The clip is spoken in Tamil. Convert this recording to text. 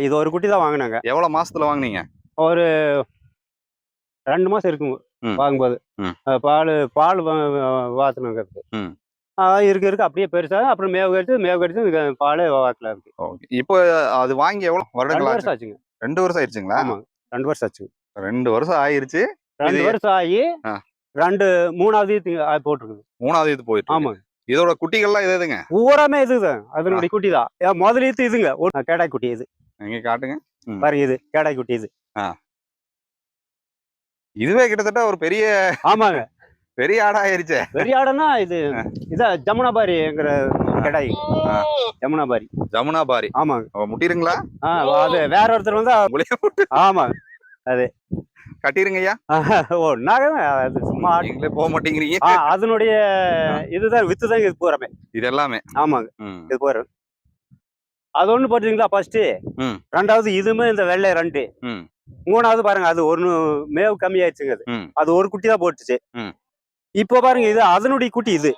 இது ஒரு குட்டி தான் வாங்கினாங்க. எவ்வளவு மாசத்துல வாங்குனீங்க? ஒரு 2 மாசம் இருக்குங்க ம். வாங்கும்போது. ம். பால் வாத்துனங்கிறது. ம். இருக்க அப்படியே பெருசாக அப்புறம் மேவு கடிச்சு பாலே வாக்கல இருக்கு. ஓகே. இப்போ அது வாங்கி எவ்வளவு 2 வருடங்கள் வருஷம் ஆச்சு? ஆச்சுங்க. 2 வருஷம் ஆயிடுச்சுங்களா? ஆமாங்க. 2 வருஷம் ஆச்சுங்க. 2 வருஷம் ஆயிருச்சு. 2 வருஷம் ஆகி ஆ. 3வது போட்டிருக்குது. 3வது இது போயிட்டு இருக்கு. ஆமாங்க. இதோட குட்டிகள்லாம் இது எதுங்க? பூராமே இதுதான். அதனுடைய குட்டி தான். முதலீத்து இதுங்க. கேடாய் குட்டி இது. எங்க காட்டுங்க. பாருங்க இது கேடாய் குட்டி இது. இதுவே கிட்டத்தட்ட ஒரு பெரிய ஆமாங்க. பெரிய ஆடா ஆயிருச்சே. பெரிய ஆடுன்னா இதான் ஜமுனாபாரிங்கிற கேடாய். ஜமுனாபாரி. ஜமுனாபாரி. ஆமாங்க. முட்டிருங்களா? அது வேற ஒருத்தர் வந்து ஆமாங்க. அது கட்டிருங்க ஐயா. அது சும்மா நீங்களே போக மாட்டேங்கிறீங்க. அதனுடைய இதுதான் வித்துதான் இது பூராமே. இது எல்லாமே. ஆமாங்க. இது பூரா. அது ஒண்ணு போட்டுங்களா ஃபர்ஸ்ட். 2வது இதுமே இந்த வெள்ளை 2. 3வது பாருங்க அது ஒண்ணு மேவு கம்மி ஆயிடுச்சுங்க அது. அது ஒரு குட்டி தான் போட்டுச்சு. இப்போ பாருங்க இது அதனுடைய குட்டி இது.